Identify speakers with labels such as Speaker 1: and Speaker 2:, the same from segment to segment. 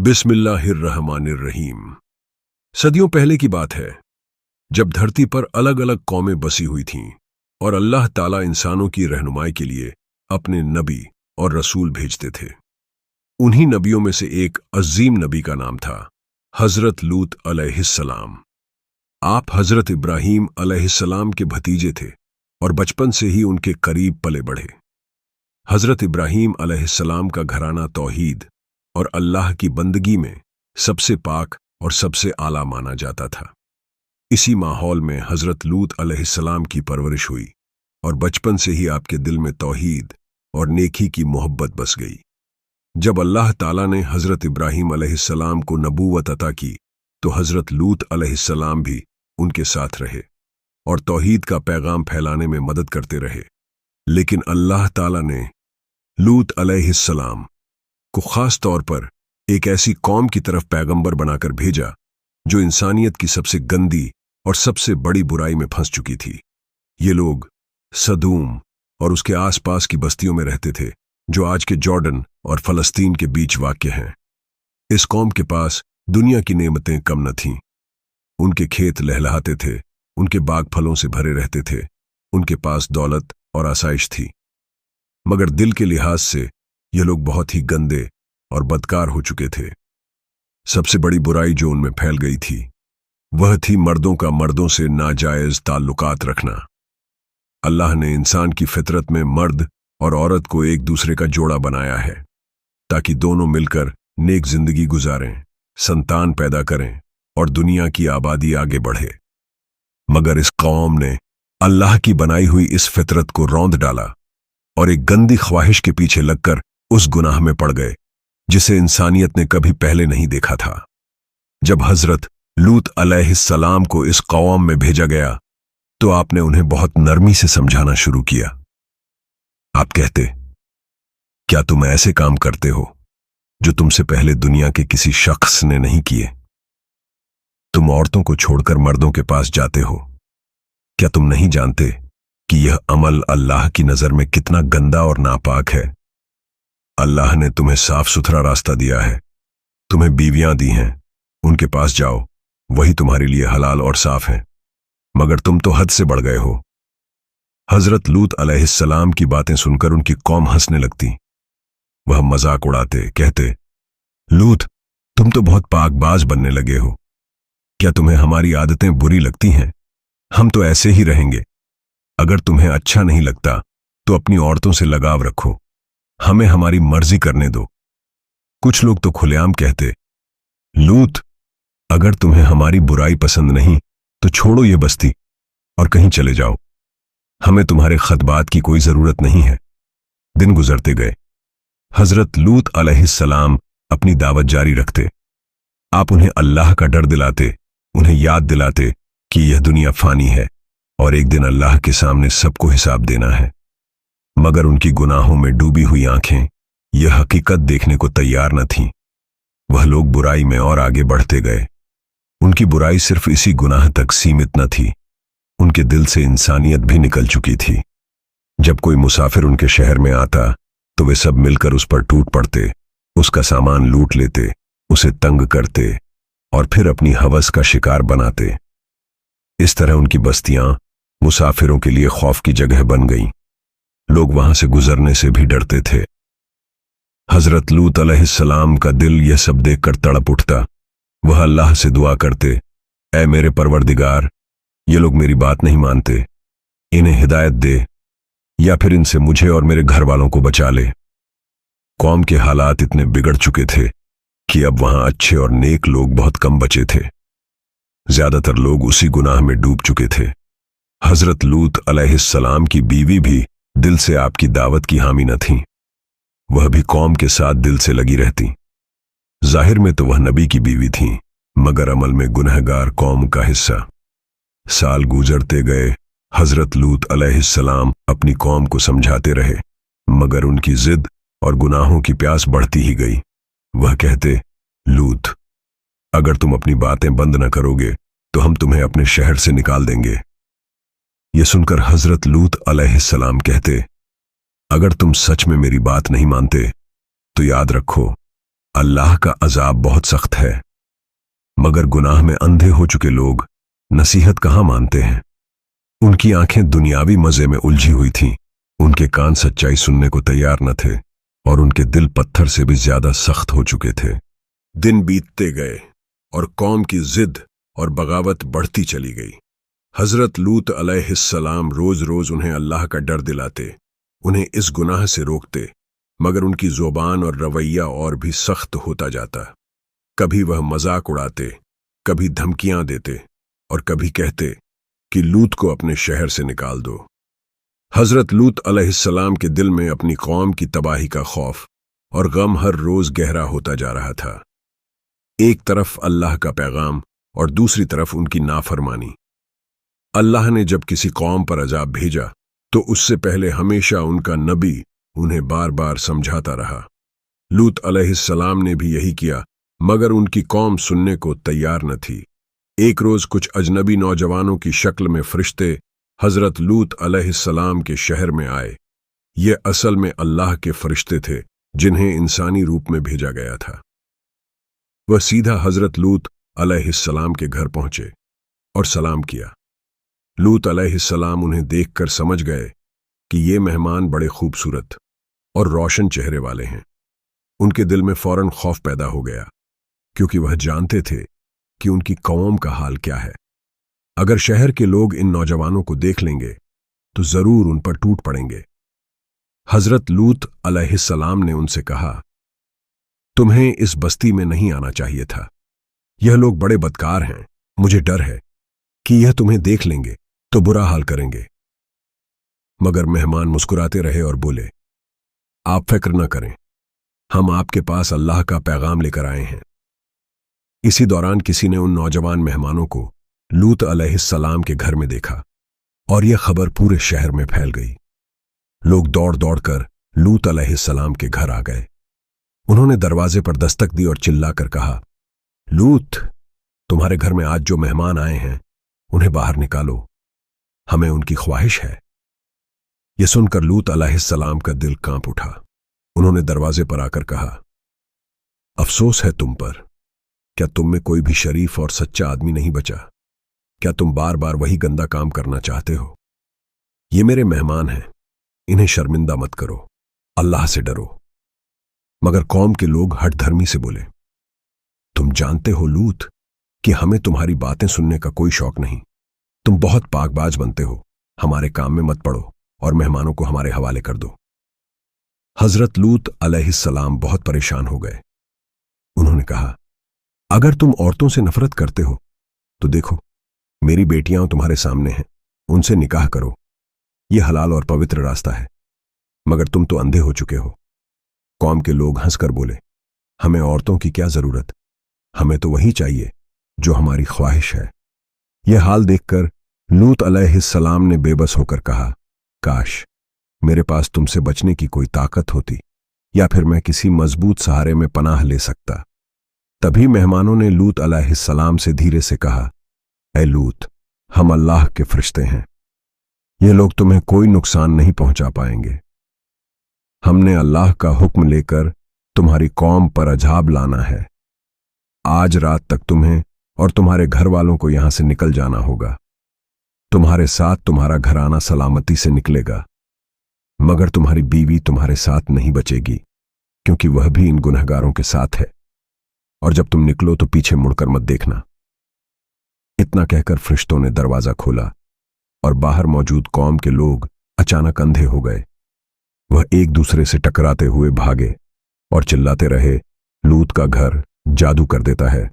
Speaker 1: बिस्मिल्लाहिर्रहमानिर्रहीम। सदियों पहले की बात है, जब धरती पर अलग अलग कौमें बसी हुई थीं और अल्लाह ताला इंसानों की रहनुमाई के लिए अपने नबी और रसूल भेजते थे। उन्हीं नबियों में से एक अजीम नबी का नाम था हजरत लूत अलैहिस्सलाम। आप हजरत इब्राहीम अलैहिस्सलाम के भतीजे थे और बचपन से ही उनके करीब पले बढ़े। हजरत इब्राहीम अलैहिस्सलाम का घराना तौहीद और अल्लाह की बंदगी में सबसे पाक और सबसे आला माना जाता था। इसी माहौल में हजरत लूत अलैहिस्सलाम की परवरिश हुई और बचपन से ही आपके दिल में तौहीद और नेकी की मोहब्बत बस गई। जब अल्लाह ताला ने हजरत इब्राहीम अलैहिस्सलाम को नबूवत अता की तो हजरत लूत अलैहिस्सलाम भी उनके साथ रहे और तौहीद का पैगाम फैलाने में मदद करते रहे। लेकिन अल्लाह ताला ने लूत अलैहिस्सलाम को खास तौर पर एक ऐसी कौम की तरफ पैगंबर बनाकर भेजा जो इंसानियत की सबसे गंदी और सबसे बड़ी बुराई में फंस चुकी थी। ये लोग सदूम और उसके आसपास की बस्तियों में रहते थे, जो आज के जॉर्डन और फलस्तीन के बीच वाक़ हैं। इस कौम के पास दुनिया की नेमतें कम न थीं। उनके खेत लहलहाते थे, उनके बाग फलों से भरे रहते थे, उनके पास दौलत और आसाइश थी। मगर दिल के लिहाज से ये लोग बहुत ही गंदे और बदकार हो चुके थे। सबसे बड़ी बुराई जो उनमें फैल गई थी वह थी मर्दों का मर्दों से नाजायज ताल्लुकात रखना। अल्लाह ने इंसान की फितरत में मर्द और औरत को एक दूसरे का जोड़ा बनाया है ताकि दोनों मिलकर नेक जिंदगी गुजारें, संतान पैदा करें और दुनिया की आबादी आगे बढ़े। मगर इस कौम ने अल्लाह की बनाई हुई इस फितरत को रौंद डाला और एक गंदी ख्वाहिश के पीछे लगकर उस गुनाह में पड़ गए जिसे इंसानियत ने कभी पहले नहीं देखा था। जब हजरत लूत अलैहिस्सलाम को इस कौम में भेजा गया तो आपने उन्हें बहुत नरमी से समझाना शुरू किया। आप कहते, क्या तुम ऐसे काम करते हो जो तुमसे पहले दुनिया के किसी शख्स ने नहीं किए? तुम औरतों को छोड़कर मर्दों के पास जाते हो। क्या तुम नहीं जानते कि यह अमल अल्लाह की नजर में कितना गंदा और नापाक है? अल्लाह ने तुम्हें साफ सुथरा रास्ता दिया है, तुम्हें बीवियां दी हैं, उनके पास जाओ, वही तुम्हारे लिए हलाल और साफ हैं। मगर तुम तो हद से बढ़ गए हो। हजरत लूत अलैहिस्सलाम की बातें सुनकर उनकी कौम हंसने लगती। वह मजाक उड़ाते, कहते, लूत, तुम तो बहुत पाकबाज बनने लगे हो। क्या तुम्हें हमारी आदतें बुरी लगती हैं? हम तो ऐसे ही रहेंगे। अगर तुम्हें अच्छा नहीं लगता तो अपनी औरतों से लगाव रखो, हमें हमारी मर्जी करने दो। कुछ लोग तो खुलेआम कहते, लूत, अगर तुम्हें हमारी बुराई पसंद नहीं तो छोड़ो ये बस्ती और कहीं चले जाओ, हमें तुम्हारे खतबात की कोई जरूरत नहीं है। दिन गुजरते गए। हजरत लूत अलैहिस्सलाम अपनी दावत जारी रखते। आप उन्हें अल्लाह का डर दिलाते, उन्हें याद दिलाते कि यह दुनिया फानी है और एक दिन अल्लाह के सामने सबको हिसाब देना है। मगर उनकी गुनाहों में डूबी हुई आंखें यह हकीकत देखने को तैयार न थीं। वह लोग बुराई में और आगे बढ़ते गए। उनकी बुराई सिर्फ इसी गुनाह तक सीमित न थी, उनके दिल से इंसानियत भी निकल चुकी थी। जब कोई मुसाफिर उनके शहर में आता तो वे सब मिलकर उस पर टूट पड़ते, उसका सामान लूट लेते, उसे तंग करते और फिर अपनी हवस का शिकार बनाते। इस तरह उनकी बस्तियां मुसाफिरों के लिए खौफ की जगह बन गईं। लोग वहां से गुजरने से भी डरते थे। हजरत लूत अलैहिस्सलाम का दिल यह सब देखकर तड़प उठता। वह अल्लाह से दुआ करते, ऐ मेरे परवरदिगार, ये लोग मेरी बात नहीं मानते, इन्हें हिदायत दे या फिर इनसे मुझे और मेरे घर वालों को बचा ले। कौम के हालात इतने बिगड़ चुके थे कि अब वहां अच्छे और नेक लोग बहुत कम बचे थे। ज्यादातर लोग उसी गुनाह में डूब चुके थे। हजरत लूत अलैहिस्सलाम की बीवी भी दिल से आपकी दावत की हामी न थी। वह भी कौम के साथ दिल से लगी रहती। जाहिर में तो वह नबी की बीवी थी, मगर अमल में गुनहगार कौम का हिस्सा। साल गुजरते गए। हजरत लूत अलैहिस्सलाम अपनी कौम को समझाते रहे, मगर उनकी जिद और गुनाहों की प्यास बढ़ती ही गई। वह कहते, लूत, अगर तुम अपनी बातें बंद न करोगे तो हम तुम्हें अपने शहर से निकाल देंगे। यह सुनकर हजरत लूत अलैहिस्सलाम कहते, अगर तुम सच में मेरी बात नहीं मानते तो याद रखो, अल्लाह का अजाब बहुत सख्त है। मगर गुनाह में अंधे हो चुके लोग नसीहत कहाँ मानते हैं। उनकी आंखें दुनियावी मजे में उलझी हुई थीं, उनके कान सच्चाई सुनने को तैयार न थे और उनके दिल पत्थर से भी ज्यादा सख्त हो चुके थे। दिन बीतते गए और कौम की जिद और बगावत बढ़ती चली गई। हजरत लूत अलैहिस्सलाम रोज रोज उन्हें अल्लाह का डर दिलाते, उन्हें इस गुनाह से रोकते, मगर उनकी जुबान और रवैया और भी सख्त होता जाता। कभी वह मजाक उड़ाते, कभी धमकियां देते और कभी कहते कि लूत को अपने शहर से निकाल दो। हजरत लूत अलैहिस्सलाम के दिल में अपनी कौम की तबाही का खौफ और गम हर रोज गहरा होता जा रहा था। एक तरफ अल्लाह का पैगाम और दूसरी तरफ उनकी नाफरमानी। अल्लाह ने जब किसी कौम पर अजाब भेजा तो उससे पहले हमेशा उनका नबी उन्हें बार बार समझाता रहा। लूत अलैहिस्सलाम ने भी यही किया, मगर उनकी कौम सुनने को तैयार न थी। एक रोज कुछ अजनबी नौजवानों की शक्ल में फरिश्ते हजरत लूत अलैहिस्सलाम के शहर में आए। ये असल में अल्लाह के फरिश्ते थे जिन्हें इंसानी रूप में भेजा गया था। वह सीधा हजरत लूत अलैहिस्सलाम के घर पहुंचे और सलाम किया। लूत अलैहिस्सलाम उन्हें देखकर समझ गए कि ये मेहमान बड़े खूबसूरत और रोशन चेहरे वाले हैं। उनके दिल में फौरन खौफ पैदा हो गया, क्योंकि वह जानते थे कि उनकी कौम का हाल क्या है। अगर शहर के लोग इन नौजवानों को देख लेंगे तो जरूर उन पर टूट पड़ेंगे। हजरत लूत अलैहिस्सलाम ने उनसे कहा, तुम्हें इस बस्ती में नहीं आना चाहिए था। यह लोग बड़े बदकार हैं। मुझे डर है कि यह तुम्हें देख लेंगे तो बुरा हाल करेंगे। मगर मेहमान मुस्कुराते रहे और बोले, आप फिक्र न करें, हम आपके पास अल्लाह का पैगाम लेकर आए हैं। इसी दौरान किसी ने उन नौजवान मेहमानों को लूत अलैहिस्सलाम के घर में देखा और यह खबर पूरे शहर में फैल गई। लोग दौड़ दौड़ कर लूत अलैहिस्सलाम के घर आ गए। उन्होंने दरवाजे पर दस्तक दी और चिल्लाकर कहा, लूत, तुम्हारे घर में आज जो मेहमान आए हैं उन्हें बाहर निकालो, हमें उनकी ख्वाहिश है। यह सुनकर लूत अलैहिस्सलाम का दिल कांप उठा। उन्होंने दरवाजे पर आकर कहा, अफसोस है तुम पर। क्या तुम में कोई भी शरीफ और सच्चा आदमी नहीं बचा? क्या तुम बार बार वही गंदा काम करना चाहते हो? ये मेरे मेहमान हैं, इन्हें शर्मिंदा मत करो, अल्लाह से डरो। मगर कौम के लोग हठधर्मी से बोले, तुम जानते हो लूत कि हमें तुम्हारी बातें सुनने का कोई शौक नहीं। तुम बहुत पाकबाज बनते हो। हमारे काम में मत पड़ो और मेहमानों को हमारे हवाले कर दो। हजरत लूत अलैहिस्सलाम बहुत परेशान हो गए। उन्होंने कहा, अगर तुम औरतों से नफरत करते हो तो देखो, मेरी बेटियां तुम्हारे सामने हैं, उनसे निकाह करो। यह हलाल और पवित्र रास्ता है। मगर तुम तो अंधे हो चुके हो। कौम के लोग हंसकर बोले, हमें औरतों की क्या जरूरत, हमें तो वही चाहिए जो हमारी ख्वाहिश है। यह हाल देखकर लूत अलैहिस्सलाम ने बेबस होकर कहा, काश मेरे पास तुमसे बचने की कोई ताकत होती, या फिर मैं किसी मजबूत सहारे में पनाह ले सकता। तभी मेहमानों ने लूत अलैहिस्सलाम से धीरे से कहा, ऐ लूत, हम अल्लाह के फरिश्ते हैं। ये लोग तुम्हें कोई नुकसान नहीं पहुंचा पाएंगे। हमने अल्लाह का हुक्म लेकर तुम्हारी कौम पर अजाब लाना है। आज रात तक तुम्हें और तुम्हारे घर वालों को यहां से निकल जाना होगा। तुम्हारे साथ तुम्हारा घराना सलामती से निकलेगा, मगर तुम्हारी बीवी तुम्हारे साथ नहीं बचेगी, क्योंकि वह भी इन गुनहगारों के साथ है। और जब तुम निकलो तो पीछे मुड़कर मत देखना। इतना कहकर फरिश्तों ने दरवाजा खोला और बाहर मौजूद कौम के लोग अचानक अंधे हो गए। वह एक दूसरे से टकराते हुए भागे और चिल्लाते रहे, लूत का घर जादू कर देता है।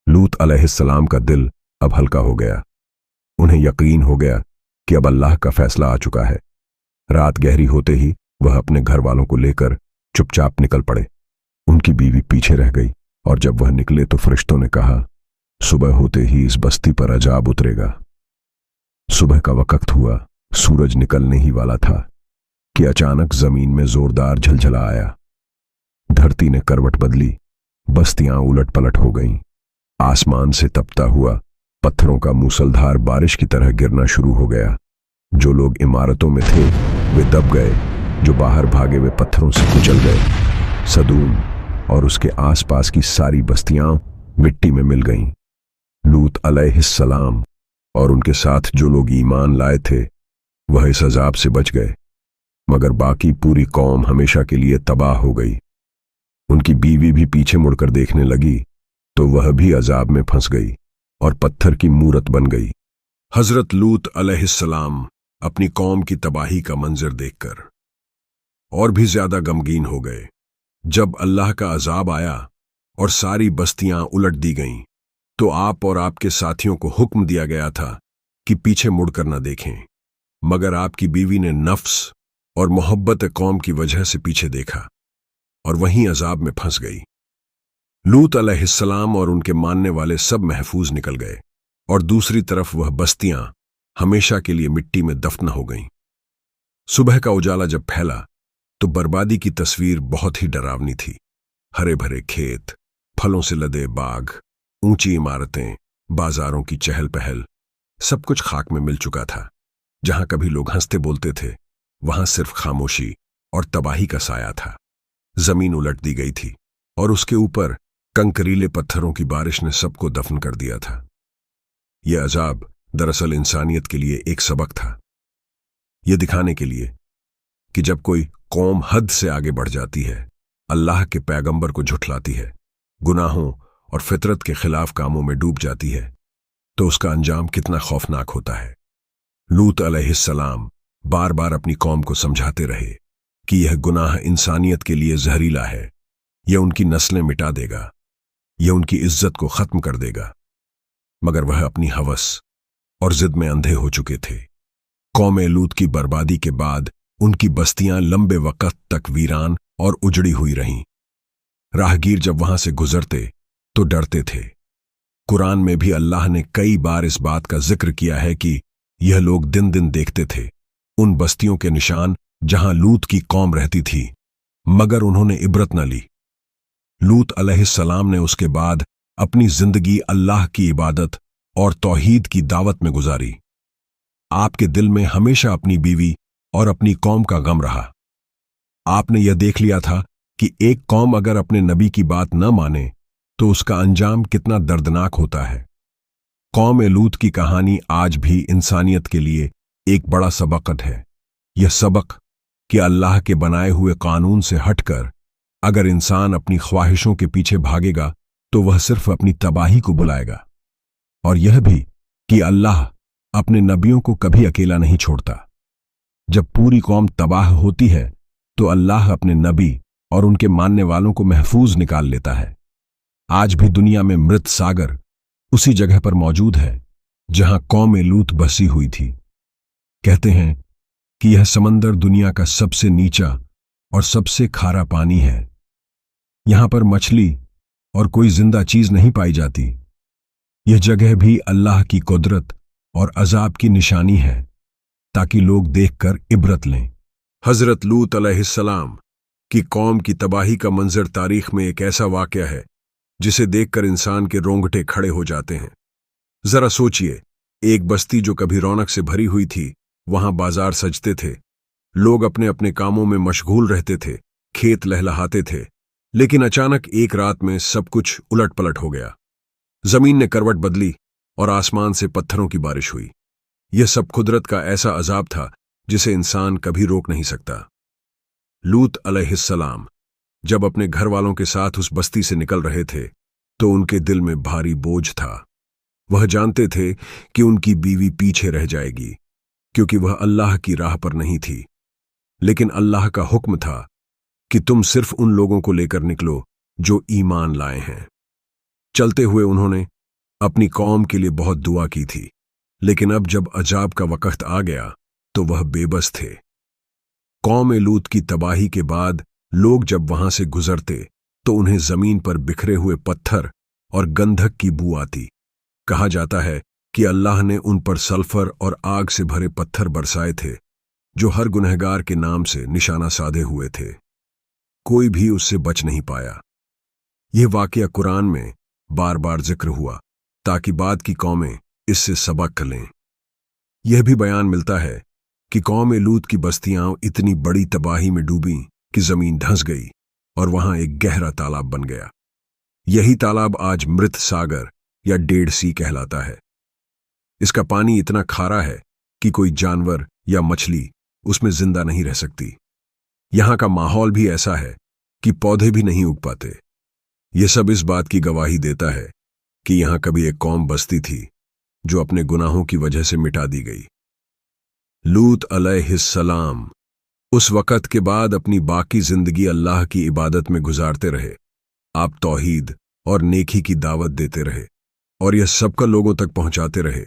Speaker 1: लूत अलैहिस्सलाम का दिल अब हल्का हो गया। उन्हें यकीन हो गया कि अब अल्लाह का फैसला आ चुका है। रात गहरी होते ही वह अपने घर वालों को लेकर चुपचाप निकल पड़े। उनकी बीवी पीछे रह गई और जब वह निकले तो फरिश्तों ने कहा, सुबह होते ही इस बस्ती पर अजाब उतरेगा। सुबह का वक्त हुआ, सूरज निकलने ही वाला था कि अचानक जमीन में जोरदार झलझला आया। धरती ने करवट बदली, बस्तियां उलट पलट हो गईं। आसमान से तपता हुआ पत्थरों का मूसलधार बारिश की तरह गिरना शुरू हो गया। जो लोग इमारतों में थे वे दब गए, जो बाहर भागे वे पत्थरों से कुचल गए। सदूम, और उसके आसपास की सारी बस्तियां मिट्टी में मिल गईं। लूत अलैहिस्सलाम और उनके साथ जो लोग ईमान लाए थे वह इस अजाब से बच गए, मगर बाकी पूरी कौम हमेशा के लिए तबाह हो गई। उनकी बीवी भी पीछे मुड़कर देखने लगी तो वह भी अजाब में फंस गई और पत्थर की मूरत बन गई। हजरत लूत अलैहिस्सलाम अपनी कौम की तबाही का मंजर देखकर और भी ज्यादा गमगीन हो गए। जब अल्लाह का अजाब आया और सारी बस्तियां उलट दी गईं, तो आप और आपके साथियों को हुक्म दिया गया था कि पीछे मुड़कर न देखें, मगर आपकी बीवी ने नफ्स और मोहब्बत कौम की वजह से पीछे देखा और वहीं अजाब में फंस गई। लूत अलैहिस्सलाम और उनके मानने वाले सब महफूज निकल गए और दूसरी तरफ वह बस्तियां हमेशा के लिए मिट्टी में दफन हो गईं। सुबह का उजाला जब फैला तो बर्बादी की तस्वीर बहुत ही डरावनी थी। हरे भरे खेत, फलों से लदे बाग, ऊंची इमारतें, बाजारों की चहल पहल, सब कुछ खाक में मिल चुका था। जहां कभी लोग हंसते बोलते थे, वहां सिर्फ खामोशी और तबाही का साया था। जमीन उलट दी गई थी और उसके ऊपर कंकरीले पत्थरों की बारिश ने सबको दफन कर दिया था। यह अजाब दरअसल इंसानियत के लिए एक सबक था, यह दिखाने के लिए कि जब कोई कौम हद से आगे बढ़ जाती है, अल्लाह के पैगंबर को झुठलाती है, गुनाहों और फितरत के खिलाफ कामों में डूब जाती है, तो उसका अंजाम कितना खौफनाक होता है। लूत अलैहिस्सलाम बार बार अपनी कौम को समझाते रहे कि यह गुनाह इंसानियत के लिए जहरीला है, यह उनकी नस्लें मिटा देगा, यह उनकी इज्जत को खत्म कर देगा, मगर वह अपनी हवस और जिद में अंधे हो चुके थे। कौम लूत की बर्बादी के बाद उनकी बस्तियां लंबे वक्त तक वीरान और उजड़ी हुई रहीं। राहगीर जब वहां से गुजरते तो डरते थे। कुरान में भी अल्लाह ने कई बार इस बात का जिक्र किया है कि यह लोग दिन दिन देखते थे उन बस्तियों के निशान जहां लूत की कौम रहती थी, मगर उन्होंने इबरत न ली। लूत अलैहिस्सलाम ने उसके बाद अपनी जिंदगी अल्लाह की इबादत और तौहीद की दावत में गुजारी। आपके दिल में हमेशा अपनी बीवी और अपनी कौम का गम रहा। आपने यह देख लिया था कि एक कौम अगर अपने नबी की बात न माने तो उसका अंजाम कितना दर्दनाक होता है। कौम लूत की कहानी आज भी इंसानियत के लिए एक बड़ा सबक है। यह सबक कि अल्लाह के बनाए हुए कानून से हटकर अगर इंसान अपनी ख्वाहिशों के पीछे भागेगा तो वह सिर्फ अपनी तबाही को बुलाएगा, और यह भी कि अल्लाह अपने नबियों को कभी अकेला नहीं छोड़ता। जब पूरी कौम तबाह होती है तो अल्लाह अपने नबी और उनके मानने वालों को महफूज निकाल लेता है। आज भी दुनिया में मृत सागर उसी जगह पर मौजूद है जहां कौम लूत बसी हुई थी। कहते हैं कि यह समंदर दुनिया का सबसे नीचा और सबसे खारा पानी है। यहां पर मछली और कोई जिंदा चीज नहीं पाई जाती। यह जगह भी अल्लाह की कुदरत और अजाब की निशानी है, ताकि लोग देखकर इबरत लें। हजरत लूत अलैहिस्सलाम की कौम की तबाही का मंजर तारीख में एक ऐसा वाकया है जिसे देखकर इंसान के रोंगटे खड़े हो जाते हैं। जरा सोचिए, एक बस्ती जो कभी रौनक से भरी हुई थी, वहां बाजार सजते थे, लोग अपने अपने कामों में मशगूल रहते थे, खेत लहलहाते थे, लेकिन अचानक एक रात में सब कुछ उलट पलट हो गया। जमीन ने करवट बदली और आसमान से पत्थरों की बारिश हुई। यह सब कुदरत का ऐसा अजाब था जिसे इंसान कभी रोक नहीं सकता। लूत अलैहिस्सलाम जब अपने घर वालों के साथ उस बस्ती से निकल रहे थे तो उनके दिल में भारी बोझ था। वह जानते थे कि उनकी बीवी पीछे रह जाएगी क्योंकि वह अल्लाह की राह पर नहीं थी, लेकिन अल्लाह का हुक्म था कि तुम सिर्फ उन लोगों को लेकर निकलो जो ईमान लाए हैं। चलते हुए उन्होंने अपनी कौम के लिए बहुत दुआ की थी, लेकिन अब जब अजाब का वक्त आ गया तो वह बेबस थे। कौम लूत की तबाही के बाद लोग जब वहां से गुजरते तो उन्हें जमीन पर बिखरे हुए पत्थर और गंधक की बू आती। कहा जाता है कि अल्लाह ने उन पर सल्फर और आग से भरे पत्थर बरसाए थे जो हर गुनहगार के नाम से निशाना साधे हुए थे। कोई भी उससे बच नहीं पाया। यह वाकया कुरान में बार बार जिक्र हुआ ताकि बाद की कौमें इससे सबक लें। यह भी बयान मिलता है कि कौम लूत की बस्तियां इतनी बड़ी तबाही में डूबीं कि जमीन धंस गई और वहां एक गहरा तालाब बन गया। यही तालाब आज मृत सागर या डेड सी कहलाता है। इसका पानी इतना खारा है कि कोई जानवर या मछली उसमें जिंदा नहीं रह सकती। यहां का माहौल भी ऐसा है कि पौधे भी नहीं उग पाते। यह सब इस बात की गवाही देता है कि यहां कभी एक कौम बसती थी जो अपने गुनाहों की वजह से मिटा दी गई। लूत अलैहिस्सलाम उस वक़्त के बाद अपनी बाकी जिंदगी अल्लाह की इबादत में गुजारते रहे। आप तौहीद और नेकी की दावत देते रहे और यह सबका लोगों तक पहुंचाते रहे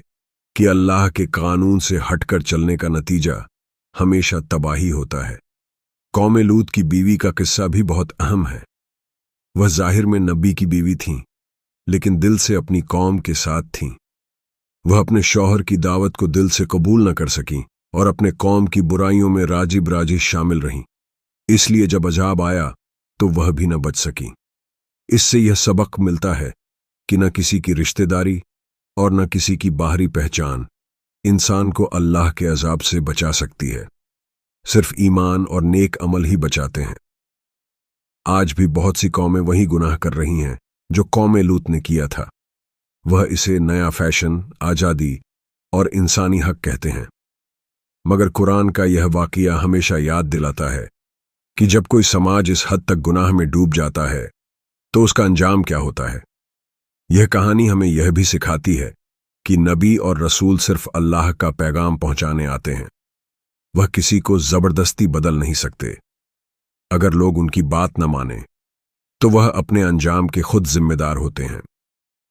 Speaker 1: कि अल्लाह के कानून से हटकर चलने का नतीजा हमेशा तबाही होता है। कौम लूत की बीवी का किस्सा भी बहुत अहम है। वह जाहिर में नबी की बीवी थीं, लेकिन दिल से अपनी कौम के साथ थीं। वह अपने शौहर की दावत को दिल से कबूल न कर सकीं और अपने कौम की बुराइयों में राजी बराजी शामिल रहीं। इसलिए जब अजाब आया तो वह भी न बच सकीं। इससे यह सबक मिलता है कि न किसी की रिश्तेदारी और न किसी की बाहरी पहचान इंसान को अल्लाह के अजाब से बचा सकती है। सिर्फ ईमान और नेक अमल ही बचाते हैं। आज भी बहुत सी कौमें वही गुनाह कर रही हैं जो कौम लूत ने किया था। वह इसे नया फैशन, आज़ादी और इंसानी हक कहते हैं। मगर कुरान का यह वाक़या हमेशा याद दिलाता है कि जब कोई समाज इस हद तक गुनाह में डूब जाता है तो उसका अंजाम क्या होता है। यह कहानी हमें यह भी सिखाती है कि नबी और रसूल सिर्फ अल्लाह का पैगाम पहुंचाने आते हैं। वह किसी को जबरदस्ती बदल नहीं सकते। अगर लोग उनकी बात न माने तो वह अपने अंजाम के खुद जिम्मेदार होते हैं।